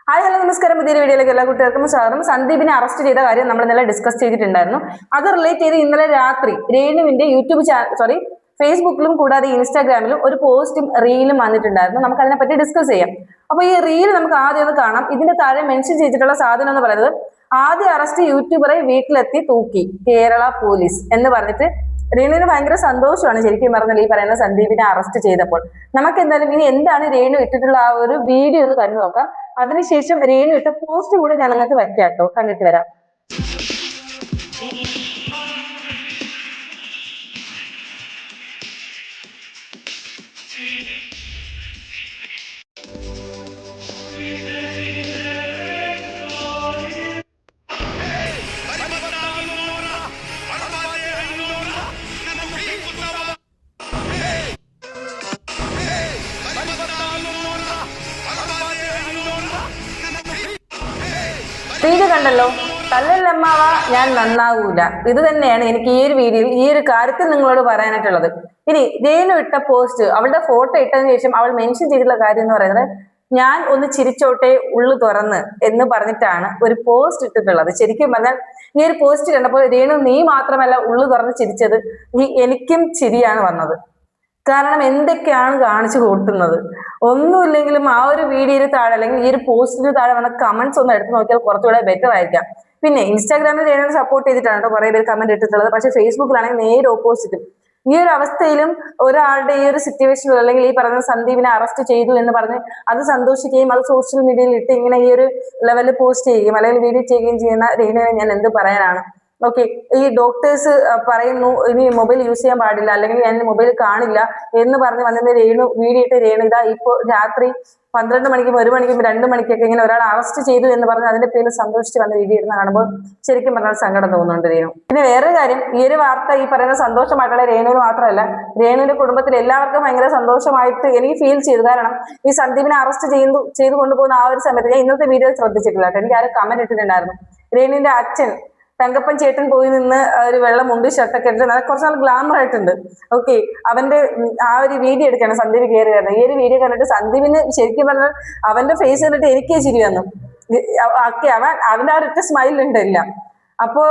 Hi hello നമസ്കാരം. പുതിയൊരു വീഡിയോയിലേക്ക് എല്ലാ കുട്ടികൾക്കും സ്വാഗതം. സന്ദീപിനെ അറസ്റ്റ് ചെയ്ത കാര്യം നമ്മൾ ഇന്നലെ ഡിസ്കസ് ചെയ്തിട്ടുണ്ടായിരുന്നു. അത് റിലേറ്റ് ചെയ്ത് ഇന്നലെ രാത്രി രേണുവിന്റെ ഫേസ്ബുക്കിലും കൂടാതെ ഇൻസ്റ്റാഗ്രാമിലും ഒരു പോസ്റ്റും റീലും വന്നിട്ടുണ്ടായിരുന്നു. നമുക്ക് അതിനെപ്പറ്റി ഡിസ്കസ് ചെയ്യാം. അപ്പൊ ഈ റീൽ നമുക്ക് ആദ്യം ഒന്ന് കാണാം. ഇതിന്റെ താഴെ മെൻഷൻ ചെയ്തിട്ടുള്ള സാധനം എന്ന് പറയുന്നത് ആദ്യ അറസ്റ്റ് യൂട്യൂബറെ വീട്ടിലെത്തി തൂക്കി കേരള പോലീസ് എന്ന് പറഞ്ഞിട്ട് രേണുവിന് ഭയങ്കര സന്തോഷമാണ് ശരിക്കും പറഞ്ഞാൽ ഈ പറയുന്ന സന്ദീപിനെ അറസ്റ്റ് ചെയ്തപ്പോൾ. നമുക്ക് എന്തായാലും ഇനി എന്താണ് രേണു ഇട്ടിട്ടുള്ള ആ ഒരു വീഡിയോ ഒന്ന് കണ്ടു നോക്കാം. അതിനുശേഷം രേണു ഇട്ട പോസ്റ്റ് കൂടെ ഞാൻ നിങ്ങൾക്ക് വെക്കാം കേട്ടോ, കണ്ടിട്ട് വരാം. വീഡിയോ കണ്ടല്ലോ, തല്ലല്ലമ്മാവ ഞാൻ നന്നാവൂല. ഇത് തന്നെയാണ് എനിക്ക് ഈ ഒരു വീഡിയോയിൽ ഈ ഒരു കാര്യത്തിൽ നിങ്ങളോട് പറയാനായിട്ടുള്ളത്. ഇനി രേണു ഇട്ട പോസ്റ്റ്, അവളുടെ ഫോട്ടോ ഇട്ടതിന് ശേഷം അവൾ മെൻഷൻ ചെയ്തിട്ടുള്ള കാര്യം എന്ന് പറയുന്നത് ഞാൻ ഒന്ന് ചിരിച്ചോട്ടെ ഉള്ളു തുറന്ന് എന്ന് പറഞ്ഞിട്ടാണ് ഒരു പോസ്റ്റ് ഇട്ടിട്ടുള്ളത്. ശരിക്കും പറഞ്ഞാൽ ഈ ഒരു പോസ്റ്റ് കണ്ടപ്പോൾ രേണു നീ മാത്രമല്ല ഉള്ളു തുറന്ന് ചിരിച്ചത്, എനിക്കും ചിരിയാണ് വന്നത്. കാരണം എന്തൊക്കെയാണ് കാണിച്ചു കൂട്ടുന്നത്. ഒന്നുമില്ലെങ്കിലും ആ ഒരു വീഡിയോയിൽ താഴെ അല്ലെങ്കിൽ ഈ ഒരു പോസ്റ്റിന് താഴെ വന്ന കമന്റ്സ് ഒന്ന് എടുത്ത് നോക്കിയാൽ കുറച്ചുകൂടെ ബെറ്റർ ആയിരിക്കാം. പിന്നെ ഇൻസ്റ്റാഗ്രാമിൽ രേണുവിനെ സപ്പോർട്ട് ചെയ്തിട്ടാണ് കേട്ടോ കുറെ പേര് കമന്റ് ഇട്ടിട്ടുള്ളത്. പക്ഷെ ഫേസ്ബുക്കിലാണെങ്കിൽ നേരെ ഓപ്പോസിറ്റ്. ഈ ഒരു അവസ്ഥയിലും ഒരാളുടെ ഈ ഒരു സിറ്റുവേഷനിൽ അല്ലെങ്കിൽ ഈ പറയുന്ന സന്ദീപിനെ അറസ്റ്റ് ചെയ്തു എന്ന് പറഞ്ഞ് അത് സന്തോഷിക്കുകയും അത് സോഷ്യൽ മീഡിയയിൽ ഇട്ട് ഇങ്ങനെ ഈ ഒരു ലെവലിൽ പോസ്റ്റ് ചെയ്യുകയും അല്ലെങ്കിൽ വീഡിയോ ചെയ്യുകയും ചെയ്യുന്ന രേണുവിനെ ഞാൻ എന്ത് പറയാനാണ്. ഓക്കെ, ഈ ഡോക്ടേഴ്സ് പറയുന്നു ഇനി മൊബൈൽ യൂസ് ചെയ്യാൻ പാടില്ല അല്ലെങ്കിൽ ഞാൻ മൊബൈൽ കാണില്ല എന്ന് പറഞ്ഞ് വന്നിട്ട് രേണു വീഡിയോ ഇട്ട് രേണു ഇതാ ഇപ്പോൾ രാത്രി 12 മണിക്കും 1 മണിക്കും 2 മണിക്കൊക്കെ ഇങ്ങനെ ഒരാൾ അറസ്റ്റ് ചെയ്തു എന്ന് പറഞ്ഞ് അതിന്റെ പേരിൽ സന്തോഷിച്ച് വന്ന് വീഡിയോ ഇടുന്ന കാണുമ്പോൾ ശരിക്കും പറഞ്ഞാൽ സങ്കടം തോന്നുന്നുണ്ട് രേണു. പിന്നെ വേറൊരു കാര്യം, ഈ ഒരു വാർത്ത ഈ പറയുന്ന സന്തോഷമായിട്ടുള്ള രേണുവിന് മാത്രമല്ല രേണുവിന്റെ കുടുംബത്തിൽ എല്ലാവർക്കും ഭയങ്കര സന്തോഷമായിട്ട് എനിക്ക് ഫീൽ ചെയ്തു. കാരണം ഈ സന്ദീപിനെ അറസ്റ്റ് ചെയ്തു കൊണ്ടുപോകുന്ന ആ ഒരു സമയത്ത് ഞാൻ ഇന്നത്തെ വീഡിയോ ശ്രദ്ധിച്ചിട്ടില്ല. എനിക്ക് ആരും കമന്റ് ഇട്ടിട്ടുണ്ടായിരുന്നു. രേണുവിന്റെ അച്ഛൻ തങ്കപ്പൻ ചേട്ടൻ പോയി നിന്ന് ഒരു വെള്ള മുണ്ട് ഷർട്ടൊക്കെ ഇട്ട് നല്ല കുറച്ച് നാൾ ഗ്ലാമർ ആയിട്ടുണ്ട്. ഓക്കെ, അവന്റെ ആ ഒരു വീഡിയോ എടുക്കാണ് സന്ദീപ് കയറി വരുന്നത്. ഈ ഒരു വീഡിയോ കണ്ടിട്ട് സന്ദീപിന് ശരിക്കും പറഞ്ഞാൽ അവന്റെ ഫേസ് കണ്ടിട്ട് എനിക്കേ ചിരി വന്നു. ഓക്കെ, അവന്റെ ആ ഒറ്റ സ്മൈൽ ഉണ്ട് എല്ലാം. അപ്പോ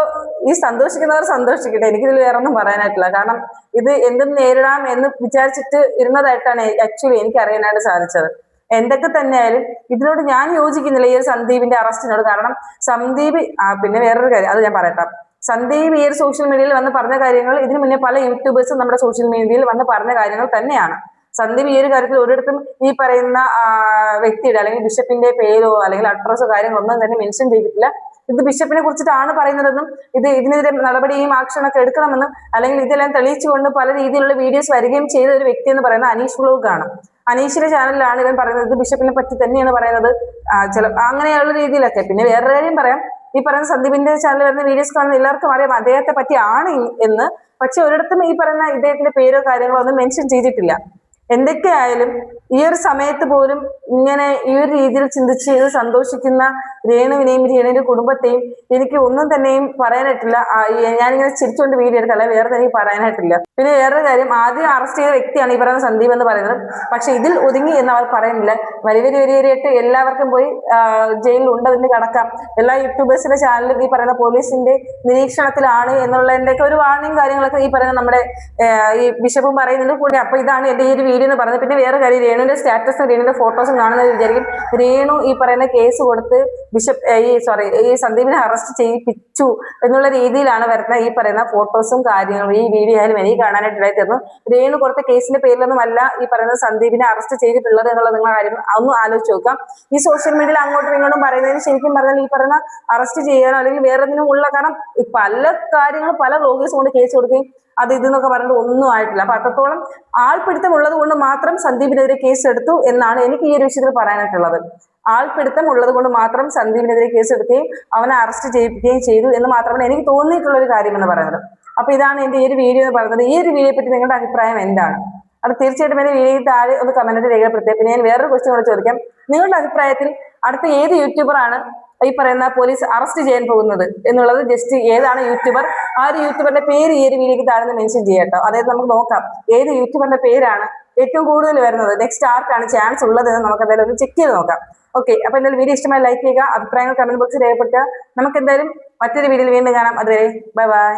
ഈ സന്തോഷിക്കുന്നവർ സന്തോഷിക്കട്ടെ, എനിക്കിതിൽ വേറെ ഒന്നും പറയാനായിട്ടില്ല. കാരണം ഇത് എന്തും നേരിടാം എന്ന് വിചാരിച്ചിട്ട് ഇരുന്നതായിട്ടാണ് ആക്ച്വലി എനിക്ക് അറിയാനായിട്ട് സാധിച്ചത്. എന്തൊക്കെ തന്നെയായാലും ഇതിനോട് ഞാൻ യോജിക്കുന്നില്ല, ഈ ഒരു സന്ദീപിന്റെ അറസ്റ്റിനോട്. കാരണം സന്ദീപ് പിന്നെ വേറൊരു കാര്യം അത് ഞാൻ പറയട്ടെ. സന്ദീപ് ഈ ഒരു സോഷ്യൽ മീഡിയയിൽ വന്ന് പറഞ്ഞ കാര്യങ്ങൾ ഇതിനു മുന്നേ പല യൂട്യൂബേഴ്സും നമ്മുടെ സോഷ്യൽ മീഡിയയിൽ വന്ന് പറഞ്ഞ കാര്യങ്ങൾ തന്നെയാണ്. സന്ദീപ് ഈ ഒരു കാര്യത്തിൽ ഒരിടത്തും ഈ പറയുന്ന വ്യക്തിയുടെ അല്ലെങ്കിൽ ബിഷപ്പിന്റെ പേരോ അല്ലെങ്കിൽ അഡ്രസ്സോ കാര്യങ്ങളൊന്നും തന്നെ മെൻഷൻ ചെയ്തിട്ടില്ല. ഇത് ബിഷപ്പിനെ കുറിച്ചിട്ടാണ് പറയുന്നതെന്നും ഇതിനെതിരെ നടപടിയും ആക്ഷനൊക്കെ എടുക്കണമെന്നും അല്ലെങ്കിൽ ഇതെല്ലാം തെളിയിച്ചുകൊണ്ട് പല രീതിയിലുള്ള വീഡിയോസ് വരികയും ചെയ്ത ഒരു വ്യക്തി എന്ന് പറയുന്നത് അനീഷ് വ്ലോഗാണ്. അനീഷിന്റെ ചാനലിലാണ് ഇവൻ പറയുന്നത് ഇത് ബിഷപ്പിനെ പറ്റി തന്നെയാണ് പറയുന്നത് അങ്ങനെയുള്ള രീതിയിലൊക്കെ. പിന്നെ വേറൊരു കാര്യം പറയാം, ഈ പറയുന്ന സന്ദീപിന്റെ ചാനലിൽ വരുന്ന വീഡിയോസ് കാണുന്ന എല്ലാവർക്കും അറിയാം അദ്ദേഹത്തെ പറ്റി ആണ് എന്ന്. പക്ഷെ ഒരിടത്തും ഈ പറയുന്ന ഇദ്ദേഹത്തിന്റെ പേരോ കാര്യങ്ങളോ ഒന്നും മെൻഷൻ ചെയ്തിട്ടില്ല. എന്തൊക്കെയായാലും ഈ ഒരു സമയത്ത് പോലും ഇങ്ങനെ ഈ ഒരു രീതിയിൽ ചിന്തിച്ച് ഇത് സന്തോഷിക്കുന്ന രേണുവിനെയും രേണുവിന്റെ കുടുംബത്തെയും എനിക്ക് ഒന്നും തന്നെയും പറയാനായിട്ടില്ല. ഞാനിങ്ങനെ ചിരിച്ചുകൊണ്ട് വീഡിയോ എടുക്കല്ല, വേറെ തന്നെ പറയാനായിട്ടില്ല. പിന്നെ വേറൊരു കാര്യം, ആദ്യം അറസ്റ്റ് ചെയ്ത വ്യക്തിയാണ് ഈ പറയുന്ന സന്ദീപ് എന്ന് പറയുന്നത്. പക്ഷെ ഇതിൽ ഒതുങ്ങി എന്ന് അവർ പറയുന്നില്ല. വരിവരിയായിട്ട് എല്ലാവർക്കും പോയി ജയിലിൽ ഉണ്ടതിന് കടക്കാം. എല്ലാ യൂട്യൂബേഴ്സിന്റെ ചാനലും ഈ പറയുന്ന പോലീസിന്റെ നിരീക്ഷണത്തിലാണ് എന്നുള്ളതിന്റെയൊക്കെ ഒരു വാർണിംഗ് കാര്യങ്ങളൊക്കെ ഈ പറയുന്ന നമ്മുടെ ഈ ബിഷപ്പും പറയുന്നുണ്ട് കൂടി. അപ്പൊ ഇതാണ് എന്റെ ഈ ഒരു വീഡിയോ എന്ന് പറയുന്നത്. പിന്നെ വേറെ കാര്യം, രേണുവിന്റെ സ്റ്റാറ്റസും രേണുവിന്റെ ഫോട്ടോസും കാണുന്നത് വിചാരിക്കും രേണു ഈ പറയുന്ന കേസ് കൊടുത്ത് ഈ സന്ദീപിനെ അറസ്റ്റ് ചെയ്യിപ്പിച്ചു എന്നുള്ള രീതിയിലാണ് വരുന്ന ഈ പറയുന്ന ഫോട്ടോസും കാര്യങ്ങളും ഈ വീഡിയോ ആയാലും എനിക്ക് കാണാനായിട്ട് ഇടയായിരുന്നു. രേണു കൊടുത്ത കേസിന്റെ പേരിലൊന്നും അല്ല ഈ പറയുന്ന സന്ദീപിനെ അറസ്റ്റ് ചെയ്തിട്ടുള്ളത് എന്നുള്ള നിങ്ങളുടെ കാര്യം ഒന്ന് ആലോചിച്ച് നോക്കാം. ഈ സോഷ്യൽ മീഡിയയിൽ അങ്ങോട്ടും ഇങ്ങോട്ടും പറയുന്നതിന് ശരിക്കും പറഞ്ഞാൽ ഈ പറയുന്ന അറസ്റ്റ് ചെയ്യാനോ അല്ലെങ്കിൽ വേറെ എന്തിനും ഉള്ള കാരണം പല കാര്യങ്ങളും പല വ്ലോഗേഴ്സ് കൊണ്ട് കേസ് കൊടുക്കുകയും അത് ഇതെന്നൊക്കെ പറഞ്ഞിട്ട് ഒന്നും ആയിട്ടില്ല. അപ്പൊ അത്രത്തോളം ആൾപിടുത്തം ഉള്ളത് കൊണ്ട് മാത്രം സന്ദീപിനെതിരെ കേസ് എടുത്തു എന്നാണ് എനിക്ക് ഈ ഒരു വിഷയത്തിൽ പറയാനായിട്ടുള്ളത്. ആൾപിടുത്തം ഉള്ളത് കൊണ്ട് മാത്രം സന്ദീപിനെതിരെ കേസ് എടുക്കുകയും അവനെ അറസ്റ്റ് ചെയ്യിപ്പിക്കുകയും ചെയ്തു എന്ന് മാത്രമാണ് എനിക്ക് തോന്നിയിട്ടുള്ള ഒരു കാര്യം എന്ന് പറയുന്നത്. അപ്പൊ ഇതാണ് എന്റെ ഈ ഒരു വീഡിയോ എന്ന് പറയുന്നത്. ഈ ഒരു വീഡിയോയെ പറ്റി നിങ്ങളുടെ അഭിപ്രായം എന്താണ്? അത് തീർച്ചയായിട്ടും എന്റെ വീഡിയോ താഴെ ഒന്ന് കമന്റ് രേഖപ്പെടുത്തുക. പിന്നെ ഞാൻ വേറൊരു ക്വസ്റ്റ്യൻ കൂടെ ചോദിക്കാം, നിങ്ങളുടെ അഭിപ്രായത്തിൽ അടുത്ത ഏത് യൂട്യൂബറാണ് ഈ പറയുന്ന പോലീസ് അറസ്റ്റ് ചെയ്യാൻ പോകുന്നത് എന്നുള്ളത് ജസ്റ്റ് ഏതാണ് യൂട്യൂബർ, ആ ഒരു യൂട്യൂബറിന്റെ പേര് ഈ ഒരു വീഡിയോക്ക് താഴെ മെൻഷൻ ചെയ്യാട്ടോ. അതായത് നമുക്ക് നോക്കാം ഏത് യൂട്യൂബറിന്റെ പേരാണ് ഏറ്റവും കൂടുതൽ വരുന്നത്, നെക്സ്റ്റ് ആർക്കാണ് ചാൻസ് ഉള്ളത് എന്ന് നമുക്ക് എന്തായാലും ഒന്ന് ചെക്ക് ചെയ്ത് നോക്കാം. ഓക്കെ, അപ്പൊ എന്തായാലും വീഡിയോ ഇഷ്ടമായി ലൈക്ക് ചെയ്യുക, അഭിപ്രായങ്ങൾ കമന്റ് ബോക്സിൽ രേഖപ്പെടുത്തുക. നമുക്ക് എന്തായാലും മറ്റൊരു വീഡിയോയിൽ വീണ്ടും കാണാം. അതുവരെ ബൈ ബൈ.